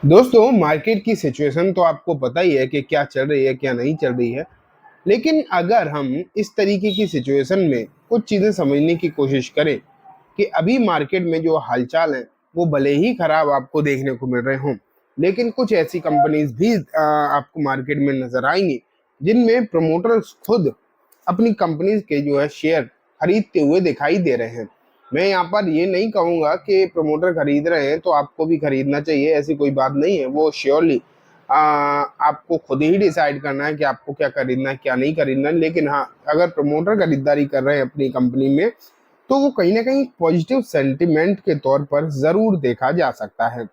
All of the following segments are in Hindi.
दोस्तों, मार्केट की सिचुएशन तो आपको पता ही है कि क्या चल रही है क्या नहीं चल रही है। लेकिन अगर हम इस तरीके की सिचुएशन में कुछ चीज़ें समझने की कोशिश करें कि अभी मार्केट में जो हालचाल है वो भले ही खराब आपको देखने को मिल रहे हों, लेकिन कुछ ऐसी कंपनीज भी आपको मार्केट में नजर आएंगी जिनमें प्रमोटर्स खुद अपनी कंपनीज के जो है शेयर खरीदते हुए दिखाई दे रहे हैं। मैं यहाँ पर ये नहीं कहूँगा कि प्रमोटर खरीद रहे हैं तो आपको भी खरीदना चाहिए, ऐसी कोई बात नहीं है। वो श्योरली आपको खुद ही डिसाइड करना है कि आपको क्या खरीदना है क्या नहीं खरीदना है। लेकिन हाँ, अगर प्रमोटर खरीदारी कर रहे हैं अपनी कंपनी में तो वो कहीं ना कहीं पॉजिटिव सेंटिमेंट के तौर पर ज़रूर देखा जा सकता है।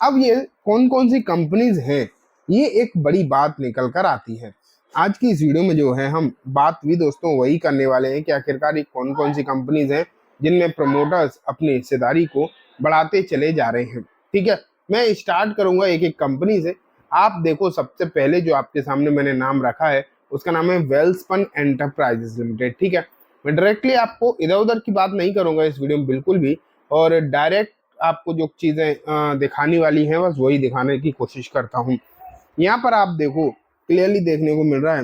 अब ये कौन कौन सी कंपनीज हैं, ये एक बड़ी बात निकल कर आती है। आज की इस वीडियो में जो है हम बात भी दोस्तों वही करने वाले हैं कि आखिरकार ये कौन कौन सी कंपनीज हैं जिनमें प्रमोटर्स अपनी हिस्सेदारी को बढ़ाते चले जा रहे हैं। ठीक है, मैं स्टार्ट करूंगा एक एक कंपनी से। आप देखो, सबसे पहले जो आपके सामने मैंने नाम रखा है उसका नाम है वेल्सपन एंटरप्राइजेस लिमिटेड। ठीक है, मैं डायरेक्टली आपको इधर उधर की बात नहीं करूंगा इस वीडियो में बिल्कुल भी, और डायरेक्ट आपको जो चीजें दिखाने वाली हैं बस वही दिखाने की कोशिश करता हूँ। यहाँ पर आप देखो, क्लियरली देखने को मिल रहा है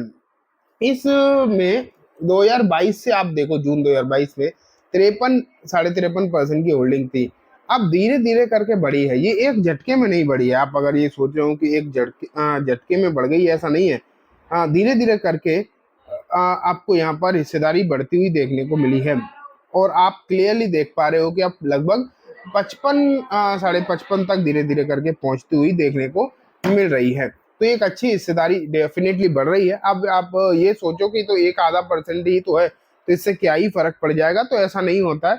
इसमें 2022 से आप देखो जून 2022 में 53 साढ़े 53% की होल्डिंग थी। अब धीरे धीरे करके बढ़ी है, ये एक झटके में नहीं बढ़ी है। आप अगर ये सोच रहे हो कि एक झटके में बढ़ गई है, ऐसा नहीं है। धीरे धीरे करके आपको यहाँ पर हिस्सेदारी बढ़ती हुई देखने को मिली है। और आप क्लियरली देख पा रहे हो कि आप लगभग 55 साढ़े 55 तक धीरे धीरे करके पहुंचती हुई देखने को मिल रही है। तो एक अच्छी हिस्सेदारी डेफिनेटली बढ़ रही है। अब आप ये सोचो कि तो एक आधा परसेंट ही तो है, तो इससे क्या ही फर्क पड़ जाएगा, तो ऐसा नहीं होता है।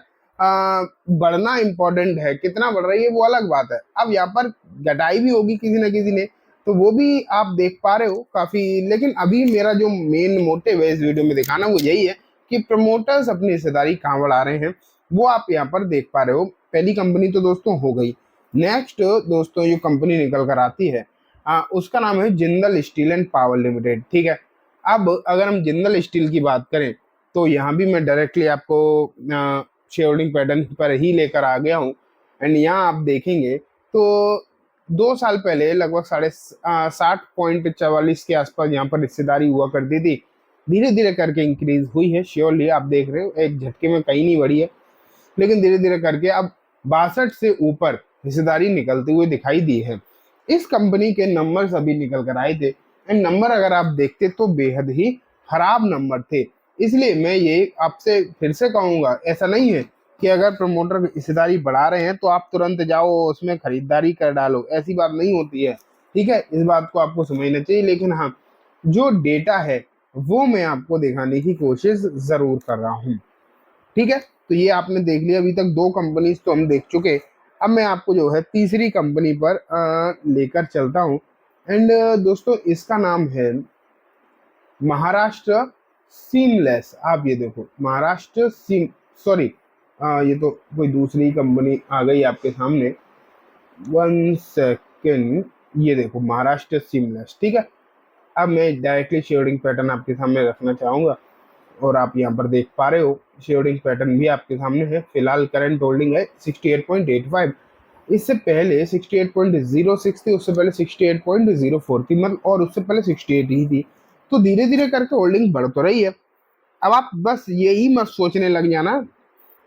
बढ़ना इंपॉर्टेंट है, कितना बढ़ रही है वो अलग बात है। अब यहाँ पर घटाई भी होगी किसी न किसी ने, तो वो भी आप देख पा रहे हो काफी। लेकिन अभी मेरा जो मेन मोटिव है इस वीडियो में दिखाना वो यही है कि प्रमोटर्स अपनी हिस्सेदारी कहाँ बढ़ा रहे हैं, वो आप यहाँ पर देख पा रहे हो। पहली कंपनी तो दोस्तों हो गई। नेक्स्ट दोस्तों जो कंपनी निकल कर आती है उसका नाम है Jindal steel and power limited. ठीक है, अब अगर हम जिंदल स्टील की बात करें तो यहाँ भी मैं डायरेक्टली आपको शेयर होल्डिंग पैटर्न पर ही लेकर आ गया हूँ। एंड यहाँ आप देखेंगे तो 2 साल पहले लगभग 60.44 के आसपास यहाँ पर हिस्सेदारी हुआ करती थी। धीरे धीरे करके इंक्रीज हुई है, श्योरली आप देख रहे हो एक झटके में कहीं नहीं बढ़ी है, लेकिन धीरे धीरे करके अब 62 से ऊपर हिस्सेदारी निकलते हुए दिखाई दी है। इस कंपनी के नंबर्स अभी निकल कर आए थे, एंड नंबर अगर आप देखते तो बेहद ही खराब नंबर थे। इसलिए मैं ये आपसे फिर से कहूंगा, ऐसा नहीं है कि अगर प्रमोटर हिस्सेदारी बढ़ा रहे हैं तो आप तुरंत जाओ उसमें खरीदारी कर डालो, ऐसी बात नहीं होती है। ठीक है, इस बात को आपको समझना चाहिए। लेकिन हाँ, जो डेटा है वो मैं आपको दिखाने की कोशिश जरूर कर रहा हूँ। ठीक है, तो ये आपने देख लिया, अभी तक दो कंपनीज तो हम देख चुके। अब मैं आपको जो है तीसरी कंपनी पर लेकर चलता हूँ। एंड दोस्तों इसका नाम है महाराष्ट्र सीमलेस। आप ये देखो महाराष्ट्र सीम, सॉरी, ये तो कोई दूसरी कंपनी आ गई आपके सामने। 1 सेकेंड, ये देखो महाराष्ट्र सीमलेस। ठीक है, अब मैं डायरेक्टली शेयरिंग पैटर्न आपके सामने रखना चाहूंगा और आप यहाँ पर देख पा रहे हो शेयरिंग पैटर्न भी आपके सामने है। फिलहाल करंट होल्डिंग है 68.85। इससे पहले 68.06 थी, उससे पहले 68.04 थी, मतलब और उससे पहले 68 ही थी। तो धीरे धीरे करके होल्डिंग बढ़ तो रही है। अब आप बस यही मत सोचने लग जाना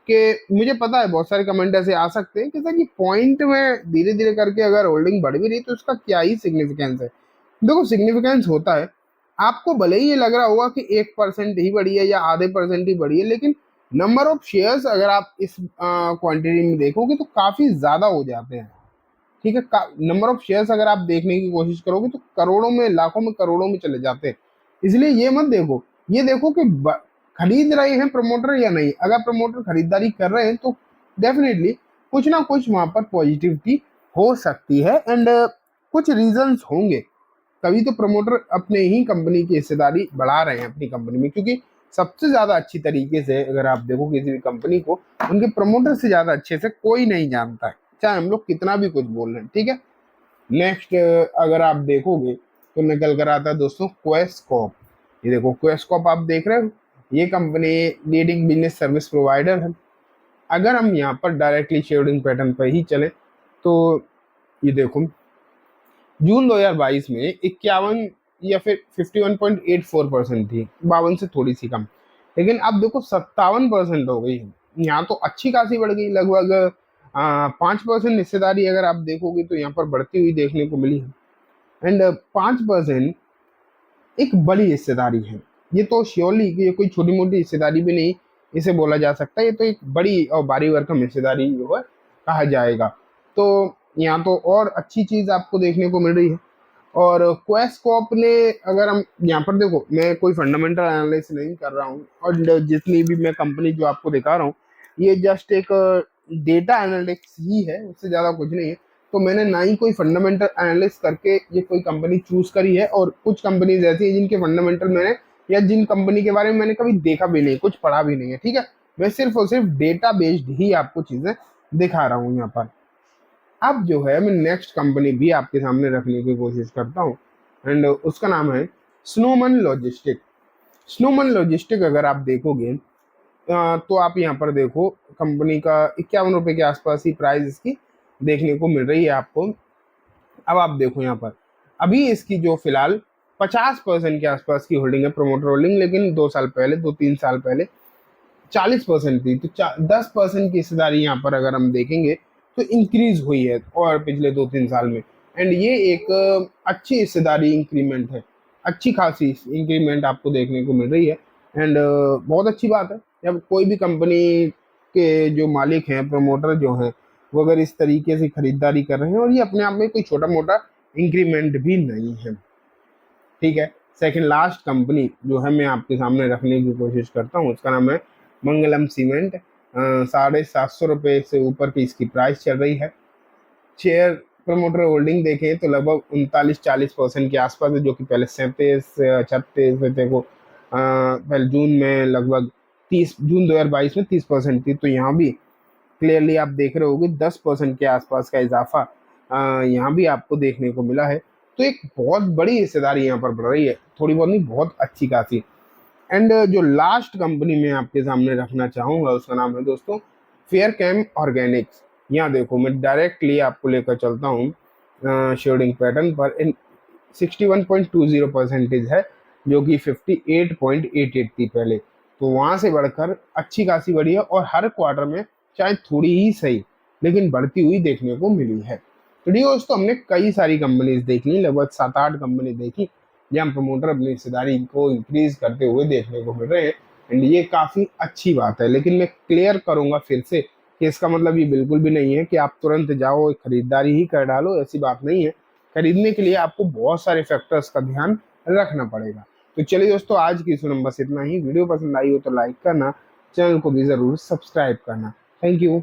कि मुझे पता है बहुत सारे कमेंट ऐसे आ सकते हैं कि सर कि पॉइंट में धीरे धीरे करके अगर होल्डिंग बढ़ भी रही तो उसका क्या ही सिग्निफिकेंस है। देखो, सिग्निफिकेंस होता है, आपको भले ही ये लग रहा होगा कि 1% ही बढ़ी है या आधे परसेंट ही बढ़ी है, लेकिन नंबर ऑफ शेयर्स अगर आप इस क्वांटिटी में देखोगे तो काफी ज्यादा हो जाते हैं। ठीक है, नंबर ऑफ शेयर्स अगर आप देखने की कोशिश करोगे तो करोड़ों में, लाखों में, करोड़ों में चले जाते हैं। इसलिए ये मत देखो, ये देखो कि खरीद रहे हैं प्रमोटर या नहीं। अगर प्रमोटर खरीदारी कर रहे हैं तो डेफिनेटली कुछ ना कुछ वहां पर पॉजिटिविटी हो सकती है। एंड कुछ रीजंस होंगे, तभी तो प्रमोटर अपने ही कंपनी की हिस्सेदारी बढ़ा रहे हैं अपनी कंपनी में। क्योंकि सबसे ज्यादा अच्छी तरीके से अगर आप देखो किसी भी कंपनी को, उनके प्रमोटर से ज्यादा अच्छे से कोई नहीं जानता है, चाहे हम लोग कितना भी कुछ बोल रहे हैं। ठीक है, नेक्स्ट अगर आप देखोगे तो निकल कर आता है दोस्तों क्वेस्कॉप। ये देखो क्वेस्कॉप आप देख रहे हो, ये company leading business service provider है। अगर हम यहाँ पर डायरेक्टली शेयरिंग पैटर्न पर ही चले तो ये देखो जून 2022 में 51 या फिर 51.84% थी, 52 से थोड़ी सी कम। लेकिन अब देखो 57% हो गई है। यहाँ तो अच्छी खासी बढ़ गई, लगभग 5% हिस्सेदारी अगर आप देखोगे तो यहाँ पर बढ़ती हुई देखने को मिली है। एंड 5% एक बड़ी हिस्सेदारी है। ये तो श्योरली ये कोई छोटी मोटी हिस्सेदारी भी नहीं इसे बोला जा सकता, ये तो एक बड़ी और भारी भरकम हिस्सेदारी जो है कहा जाएगा। तो यहाँ तो और अच्छी चीज आपको देखने को मिल रही है। और क्वेस्कॉप ने, अगर हम यहाँ पर देखो, मैं कोई फंडामेंटल एनालिसिस नहीं कर रहा हूँ, और जितनी भी मैं कंपनी जो आपको दिखा रहा हूँ ये जस्ट एक डेटा एनालिटिक्स ही है, उससे ज्यादा कुछ नहीं है। तो मैंने ना ही कोई फंडामेंटल एनालिसिस करके ये कोई कंपनी चूज करी है, और कुछ कंपनीज ऐसी है जिनके फंडामेंटल मैंने, या जिन कंपनी के बारे में मैंने कभी देखा भी नहीं, कुछ पढ़ा भी नहीं है, ठीक है। मैं सिर्फ और सिर्फ डेटा बेस्ड ही आपको चीजें दिखा रहा हूँ यहाँ पर। अब जो है मैं नेक्स्ट कंपनी भी आपके सामने रखने की कोशिश करता हूँ, एंड उसका नाम है स्नोमैन लॉजिस्टिक। स्नोमैन लॉजिस्टिक अगर आप देखोगे तो आप यहाँ पर देखो, कंपनी का 51 रुपए के आसपास ही प्राइस इसकी देखने को मिल रही है आपको। अब आप देखो यहाँ पर, अभी इसकी जो फिलहाल 50% के आसपास की होल्डिंग है, प्रमोटर होल्डिंग, लेकिन 2 साल पहले, 2-3 साल पहले 40% थी। तो 10% की हिस्सेदारी यहाँ पर अगर हम देखेंगे तो इंक्रीज हुई है और पिछले 2-3 साल में। एंड ये एक अच्छी हिस्सेदारी इंक्रीमेंट है, अच्छी खासी इंक्रीमेंट आपको देखने को मिल रही है। एंड बहुत अच्छी बात है जब कोई भी कंपनी के जो मालिक हैं, प्रमोटर जो हैं, वो अगर इस तरीके से खरीदारी कर रहे हैं, और ये अपने आप में कोई छोटा मोटा इंक्रीमेंट भी नहीं है, ठीक है। सेकंड लास्ट कंपनी जो है मैं आपके सामने रखने की कोशिश करता हूँ, उसका नाम है मंगलम सीमेंट। 750 रुपये से ऊपर की इसकी प्राइस चल रही है। शेयर प्रमोटर होल्डिंग देखें तो लगभग 39-40% के आसपास है, जो कि पहले 37-36 में थे को पहले जून में लगभग 30, जून 2022 में 30% थी। तो यहाँ भी क्लियरली आप देख रहे होगे 10% के आसपास का इजाफा यहाँ भी आपको देखने को मिला है। तो एक बहुत बड़ी हिस्सेदारी यहाँ पर बढ़ रही है, थोड़ी बहुत नहीं, बहुत अच्छी खासी। एंड जो लास्ट कंपनी मैं आपके सामने रखना चाहूंगा उसका नाम है दोस्तों फेयर कैम ऑर्गेनिक्स। यहाँ देखो मैं डायरेक्टली आपको लेकर चलता हूँ शेडिंग पैटर्न पर। इन 61.20% है, जो कि 58.88 थी पहले। तो वहां से बढ़कर अच्छी खासी बढ़ी है, और हर क्वार्टर में चाहे थोड़ी ही सही लेकिन बढ़ती हुई देखने को मिली है। तो ठीक है दोस्तों, हमने कई सारी कंपनीज देख ली, लगभग 7-8 कंपनी देखी जहाँ प्रमोटर अपनी हिस्सेदारी को इंक्रीज करते हुए देखने को मिल रहे हैं। एंड ये काफी अच्छी बात है, लेकिन मैं क्लियर करूंगा फिर से कि इसका मतलब ये बिल्कुल भी नहीं है कि आप तुरंत जाओ खरीदारी ही कर डालो, ऐसी बात नहीं है। खरीदने के लिए आपको बहुत सारे फैक्टर्स का ध्यान रखना पड़ेगा। तो चलिए दोस्तों, आज की सुनम बस इतना ही। वीडियो पसंद आई हो तो लाइक करना, चैनल को भी जरूर सब्सक्राइब करना। Thank you.